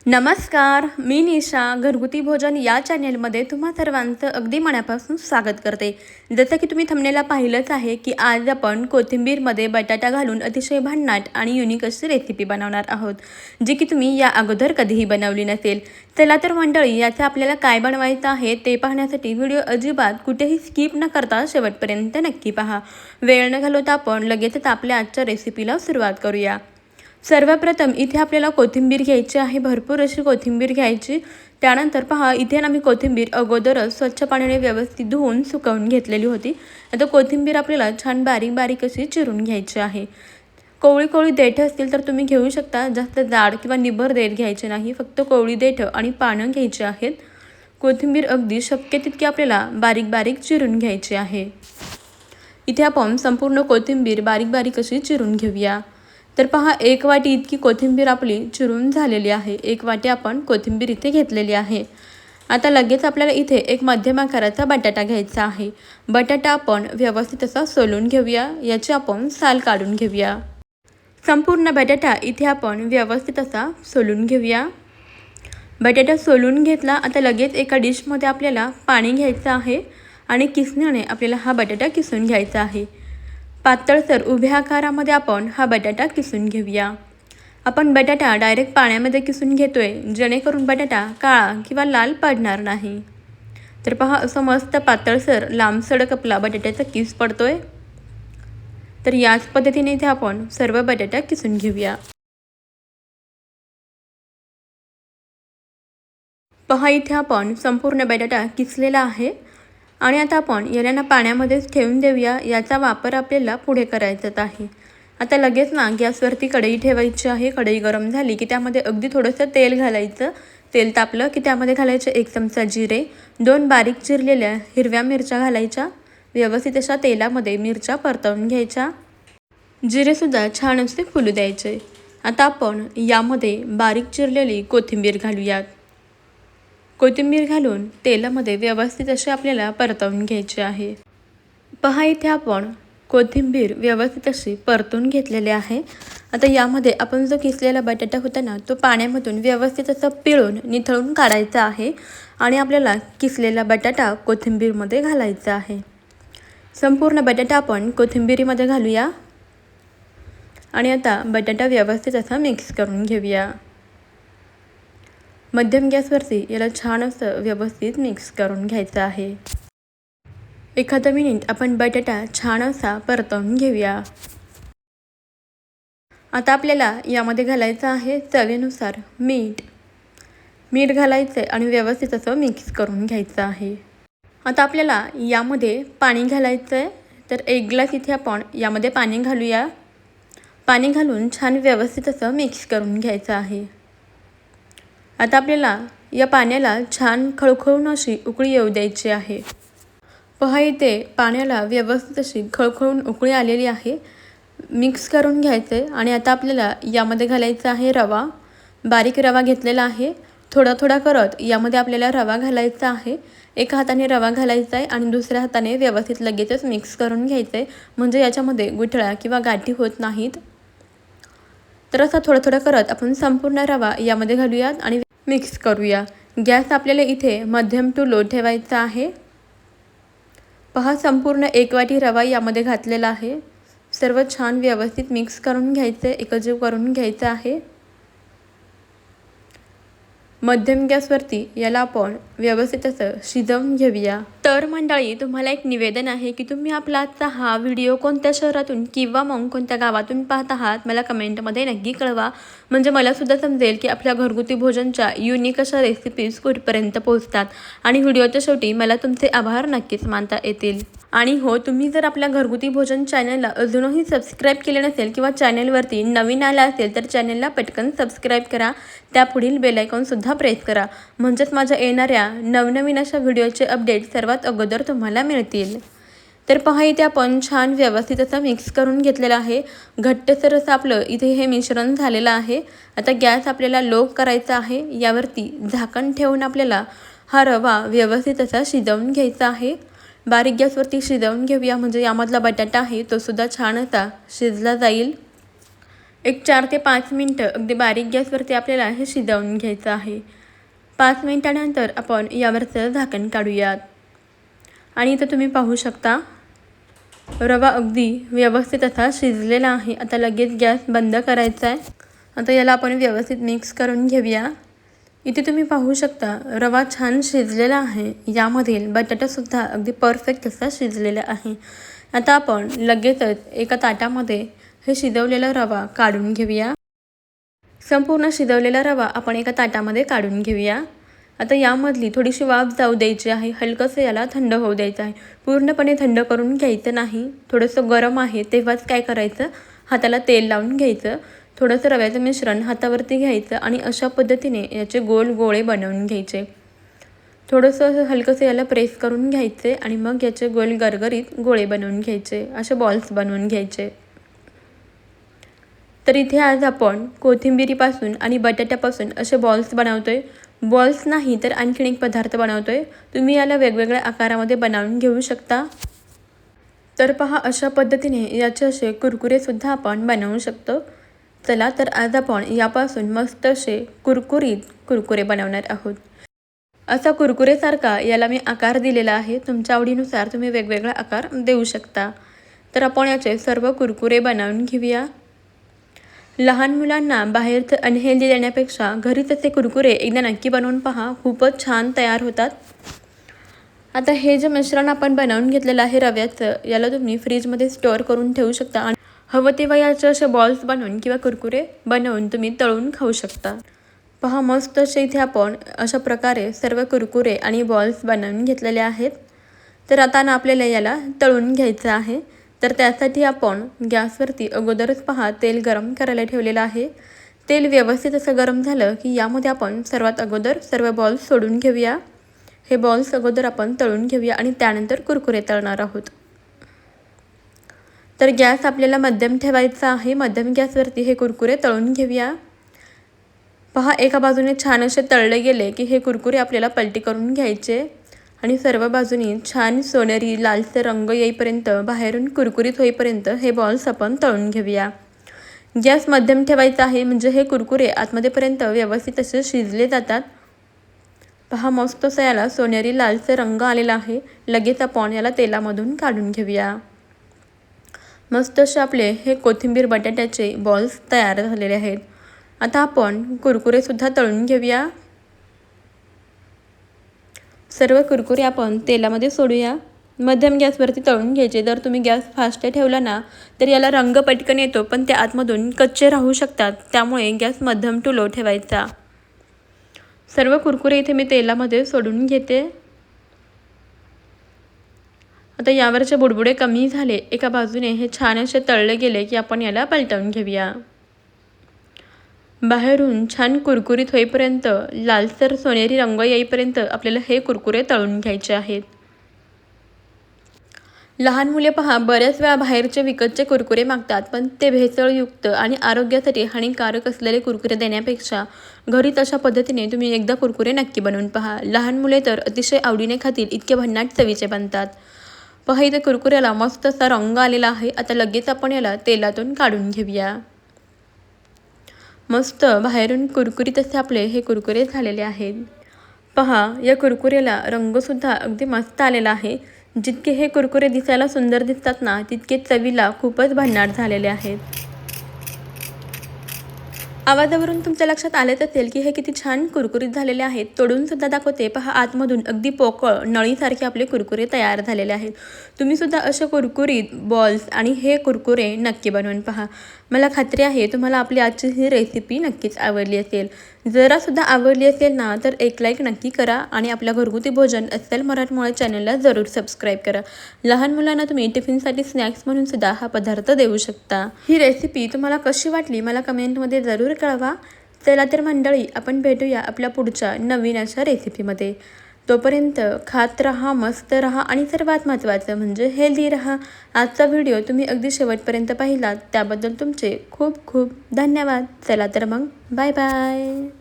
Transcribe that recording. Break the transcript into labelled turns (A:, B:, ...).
A: नमस्कार, मी निशा घरगुती भोजन या चॅनेलमध्ये तुम्हा सर्वांचं अगदी मनापासून स्वागत करते। जसं की तुम्ही थंबनेलला पाहिलंच आहे की आज आपण कोथिंबीरमध्ये बटाटा घालून अतिशय भन्नाट आणि युनिक अशी रेसिपी बनवणार आहोत, जी की तुम्ही या अगोदर कधीही बनवली नसेल। चला तर मंडळी, याचं आपल्याला काय बनवायचं आहे ते पाहण्यासाठी व्हिडिओ अजिबात कुठेही स्किप न करता शेवटपर्यंत नक्की पहा। वेळ न घालवता आपण लगेचच आपल्या आजच्या रेसिपीला सुरुवात करूया। सर्वप्रथम इथे आपल्याला कोथिंबीर घ्यायची आहे, भरपूर अशी कोथिंबीर घ्यायची। त्यानंतर पहा, इथे ना मी कोथिंबीर अगोदरच स्वच्छ पाण्याने व्यवस्थित धुवून सुकवून घेतलेली होती। आता कोथिंबीर आपल्याला छान बारीक बारीक अशी चिरून घ्यायची आहे। कोवळी कोवळी देठ असतील तर तुम्ही घेऊ शकता, जास्त जाड किंवा निबर देठ घ्यायचे नाही, फक्त कोवळी देठ आणि पानं घ्यायची आहेत। कोथिंबीर अगदी शक्य तितकी आपल्याला बारीक बारीक चिरून घ्यायची आहे। इथे आपण संपूर्ण कोथिंबीर बारीक बारीक अशी चिरून घेऊया। तर पहा, 1 वाटी इतकी कोथिंबीर आपली चिरून झालेली आहे। 1 वाटी आपण कोथिंबीर इथे घेतलेली आहे। आता लगेच आपल्याला इथे एक मध्यम आकाराचा बटाटा घ्यायचा आहे। बटाटा आपण व्यवस्थित असा सोलून घेऊया, याची आपण साल काढून घेऊया। संपूर्ण बटाटा इथे आपण व्यवस्थित असा सोलून घेऊया। बटाटा सोलून घेतला। आता लगेच एका डिशमध्ये आपल्याला पाणी घ्यायचं आहे आणि किसणीने आपल्याला हा बटाटा किसून घ्यायचा आहे। पातळसर उभ्या आकारामध्ये आपण हा बटाटा किसून घेऊया। आपण बटाटा डायरेक्ट पाण्यामध्ये किसून घेतोय, जेणेकरून बटाटा काळा किंवा लाल पडणार नाही। तर पहा, असं मस्त पातळसर लांबसडक आपला बटाट्याचा किस पडतोय। तर याच पद्धतीने इथे आपण सर्व बटाटा किसून घेऊया। पहा, इथे आपण संपूर्ण बटाटा किसलेला आहे आणि आता आपण याला पाण्यामध्येच ठेवून देऊया। याचा वापर आपल्याला पुढे करायचाच आहे। आता लगेच ना गॅसवरती कढई ठेवायची आहे। कढई गरम झाली की त्यामध्ये अगदी थोडंसं तेल घालायचं। तेल तापलं की त्यामध्ये घालायचे 1 चमचा जिरे, 2 बारीक चिरलेल्या हिरव्या मिरच्या घालायच्या। व्यवस्थित अशा तेलामध्ये मिरच्या परतवून घ्यायच्या। जिरेसुद्धा छान असे फुलू द्यायचे। आता आपण यामध्ये बारीक चिरलेली कोथिंबीर घालूयात। कोथिंबीर घालून तेलामध्ये व्यवस्थित असे आपल्याला परतवून घ्यायचे आहे। पहा, इथे आपण कोथिंबीर व्यवस्थित अशी परतून घेतलेली आहे। आता यामध्ये आपण जो किसलेला बटाटा होता ना, तो पाण्यामधून व्यवस्थित असं पिळून निथळून काढायचा आहे आणि आपल्याला किसलेला बटाटा कोथिंबीरमध्ये घालायचा आहे। संपूर्ण बटाटा आपण कोथिंबीरीमध्ये घालूया आणि आता बटाटा व्यवस्थित असा मिक्स करून घेऊया। मध्यम गॅसवरती याला छान असं व्यवस्थित मिक्स करून घ्यायचं आहे। एखादा मिनिट आपण बटाटा छान असा परतवून घेऊया। आता आपल्याला यामध्ये घालायचं आहे चवीनुसार मीठ। मीठ घालायचं आणि व्यवस्थित असं मिक्स करून घ्यायचं आहे। आता आपल्याला यामध्ये पाणी घालायचं आहे। तर 1 ग्लास इथे आपण यामध्ये पाणी घालूया। पाणी घालून छान व्यवस्थित असं मिक्स करून घ्यायचं आहे। आता आपल्याला या पाण्याला छान खळखळून अशी उकळी येऊ द्यायची आहे। पहा, इथे पाण्याला व्यवस्थित अशी खळखळून उकळी आलेली आहे। मिक्स करून घ्यायचे आणि आता आपल्याला यामध्ये घालायचा आहे रवा। बारीक रवा घेतलेला आहे। थोडा थोडा करत यामध्ये आपल्याला रवा घालायचा आहे। एका हाताने रवा घालायचा आहे आणि दुसऱ्या हाताने व्यवस्थित लगेचच मिक्स करून घ्यायचं आहे, म्हणजे याच्यामध्ये गुठळ्या किंवा गाठी होत नाहीत। तर असं थोडं थोडं करत आपण संपूर्ण रवा यामध्ये घालूयात आणि मिक्स करूया। गॅस आपल्याला इथे मध्यम टू लो ठेवायचा आहे। पहा, संपूर्ण 1 वाटी रवा यामध्ये घातलेला आहे। सर्व छान व्यवस्थित मिक्स करून घ्यायचे, एकजीव करून घ्यायचं आहे। मध्यम गॅसवरती याला आपण व्यवस्थित असं शिजवून घेऊया। तर मंडळी, तुम्हाला एक निवेदन आहे की तुम्ही आपला आजचा हा व्हिडिओ कोणत्या शहरातून किंवा मग कोणत्या गावातून पाहत आहात मला कमेंटमध्ये नक्की कळवा, म्हणजे मला सुद्धा समजेल की आपल्या घरगुती भोजनच्या युनिक अशा रेसिपीज कुठपर्यंत पोहोचतात आणि व्हिडिओच्या शेवटी मला तुमचे आभार नक्कीच मानता येतील। आणि हो, तुम्ही जर आपल्या घरगुती भोजन चॅनलला अजूनही सबस्क्राईब केले नसेल किंवा चॅनलवरती नवीन आला असेल तर चॅनलला पटकन सबस्क्राईब करा। त्यापुढील बेल आयकॉनसुद्धा प्रेस करा, म्हणजेच माझ्या येणाऱ्या नवनवीन अशा व्हिडिओचे अपडेट सर्वात अगोदर तुम्हाला मिळतील। तर पहा, इथे आपण छान व्यवस्थित असं मिक्स करून घेतलेलं आहे। घट्टसर असं आपलं इथे हे मिश्रण झालेलं आहे। आता गॅस आपल्याला लो करायचा आहे। यावरती झाकण ठेवून आपल्याला हा रवा व्यवस्थित असा शिजवून घ्यायचा आहे। बारीक गॅसवरती शिजवून घेऊया, म्हणजे यामधला बटाटा आहे तो सुद्धा छान असा शिजला जाईल। एक 4 ते 5 मिनटं अगदी बारीक गॅसवरती आपल्याला हे शिजवून घ्यायचं आहे. 5 मिनिटानंतर आपण यावरचं झाकण काढूयात. आणि इथं तुम्ही पाहू शकता रवा अगदी व्यवस्थित असा शिजलेला आहे. आता लगेच गॅस बंद करायचा आहे. आता याला आपण व्यवस्थित मिक्स करून घेऊया. इथे तुम्ही पाहू शकता रवा छान शिजलेला आहे. यामधील बटाटासुद्धा अगदी परफेक्ट असा शिजलेला आहे. आता आपण लगेचच एका ताटामध्ये हे शिजवलेला रवा काढून घेऊया. संपूर्ण शिजवलेला रवा आपण एका ताटामध्ये काढून घेऊया. आता यामधली थोडीशी वाफ जाऊ द्यायची आहे. हलकंसं याला थंड होऊ द्यायचं आहे. पूर्णपणे थंड करून घ्यायचं नाही. थोडंसं गरम आहे तेव्हाच काय करायचं, हाताला तेल लावून घ्यायचं. थोडंसं रव्याचं मिश्रण हातावरती घ्यायचं आणि अशा पद्धतीने याचे गोल गोळे बनवून घ्यायचे. थोडंसं हलकंसं याला प्रेस करून घ्यायचे आणि मग याचे गोल गरगरीत गोळे बनवून घ्यायचे. असे बॉल्स बनवून घ्यायचे. तर इथे आज आपण कोथिंबिरीपासून आणि बटाट्यापासून असे बॉल्स बनवतोय. बॉल्स नाही तर आणखीन एक पदार्थ बनवतोय. तुम्ही याला वेगवेगळ्या आकारामध्ये बनवून घेऊ शकता. तर पहा अशा पद्धतीने याचे असे कुरकुरेसुद्धा आपण बनवू शकतो. चला तर आज आपण यापासून मस्त असे कुरकुरीत कुरकुरे बनवणार आहोत. असा कुरकुरेसारखा याला मी आकार दिलेला आहे. तुमच्या आवडीनुसार तुम्ही वेगवेगळा आकार देऊ शकता. तर आपण याचे सर्व कुरकुरे बनवून घेऊया. लहान मुलांना बाहेरचं अनहेल्दी देण्यापेक्षा घरीच असे कुरकुरे एकदा नक्की बनवून पहा. खूपच छान तयार होतात. आता हे जे मिश्रण आपण बनवून घेतलेलं आहे रव्याचं, याला तुम्ही फ्रीजमध्ये स्टोअर करून ठेवू शकता आणि हवं तेव्हा याचे असे बॉल्स बनवून किंवा कुरकुरे बनवून तुम्ही तळून खाऊ शकता. पहा मस्त असे इथे आपण अशा प्रकारे सर्व कुरकुरे आणि बॉल्स बनवून घेतलेले आहेत. तर आता ना आपल्याला याला तळून घ्यायचं आहे. तर त्यासाठी आपण गॅसवरती अगोदरच पहा तेल गरम करायला ठेवलेलं आहे. तेल व्यवस्थित असं गरम झालं की यामध्ये आपण सर्वात अगोदर सर्व बॉल्स सोडून घेऊया. हे बॉल्स अगोदर आपण तळून घेऊया आणि त्यानंतर कुरकुरे तळणार आहोत. तर गॅस आपल्याला मध्यम ठेवायचा आहे. मध्यम गॅसवरती हे कुरकुरे तळून घेऊया. पहा एका बाजूने छान असे तळले गेले की हे कुरकुरे आपल्याला पलटी करून घ्यायचे आणि सर्व बाजूनी छान सोनेरी लालसर रंग येईपर्यंत, बाहेरून कुरकुरीत होईपर्यंत हे बॉल्स आपण तळून घेऊया. गॅस मध्यम ठेवायचा आहे म्हणजे हे कुरकुरे आतमध्येपर्यंत व्यवस्थित असे शिजले जातात. पहा मस्त असं याला सोनेरी लालसर रंग आलेला आहे. लगेच आपण याला तेलामधून काढून घेऊया. मस्त असे आपले हे कोथिंबीर बटाट्याचे बॉल्स तयार झालेले आहेत. आता आपण कुरकुरेसुद्धा तळून घेऊया. सर्व कुरकुरे आपण तेलामध्ये सोडूया. मध्यम गॅसवरती तळून घ्यायचे. जर तुम्ही गॅस फास्ट ठेवला ना तर याला रंग पटकन येतो पण ते आतमधून कच्चे राहू शकतात. त्यामुळे गॅस मध्यम टू लो ठेवायचा. सर्व कुरकुरे इथे मी तेलामध्ये सोडून घेते. आता यावरचे बुडबुडे कमी झाले. एका बाजूने हे छान असे तळले गेले की आपण याला पलटवून घेऊया. बाहेरून छान कुरकुरीत होईपर्यंत, लालसर सोनेरी रंग येईपर्यंत आपल्याला हे कुरकुरे तळून घ्यायचे आहेत. लहान मुले पहा बऱ्याच वेळा बाहेरचे विकतचे कुरकुरे मागतात. पण ते भेसळयुक्त आणि आरोग्यासाठी हानिकारक असलेले कुरकुरे देण्यापेक्षा घरीच अशा पद्धतीने तुम्ही एकदा कुरकुरे नक्की बनवून पहा. लहान मुले तर अतिशय आवडीने खातील, इतके भन्नाट चवीचे बनतात. पहा इथे कुरकुऱ्याला मस्त असा रंग आलेला आहे. आता लगेच आपण याला तेलातून काढून घेऊया. मस्त बाहेरून कुरकुरीत असे आपले हे कुरकुरे झालेले आहेत. पहा या कुरकुऱ्याला रंगसुद्धा अगदी मस्त आलेला आहे. जितके हे कुरकुरे दिसायला सुंदर दिसतात ना तितके चवीला खूपच भन्नाट झालेले आहेत. आवाजावरून तुमच्या लक्षात आलेच असेल की हे किती छान कुरकुरीत झालेले आहेत. तोडून सुद्धा दाखवते. पहा आतमधून अगदी पोकळ नळीसारखे आपले कुरकुरे तयार झालेले आहेत. तुम्ही सुद्धा असे कुरकुरीत बॉल्स आणि हे कुरकुरे नक्की बनवून पहा. मला खात्री आहे तुम्हाला आपली आजची ही रेसिपी नक्कीच आवडली असेल. जरासुद्धा आवडली असेल ना तर एक लाईक नक्की करा आणि आपल्या घरगुती भोजन अस्सल मराठमोळ्या चॅनलला जरूर सबस्क्राईब करा. लहान मुलांना तुम्ही टिफिनसाठी स्नॅक्स म्हणून सुद्धा हा पदार्थ देऊ शकता. ही रेसिपी तुम्हाला कशी वाटली मला कमेंटमध्ये जरूर कळवा. चला तर मंडळी आपण भेटूया आपल्या पुढच्या नवीन अशा रेसिपीमध्ये. तोपर्यंत खात राहा, मस्त राहा आणि सर्वात महत्त्वाचं म्हणजे हेल्दी राहा. आजचा व्हिडिओ तुम्ही अगदी शेवटपर्यंत पाहिलात त्याबद्दल तुमचे खूप खूप धन्यवाद. चला तर मग बाय बाय.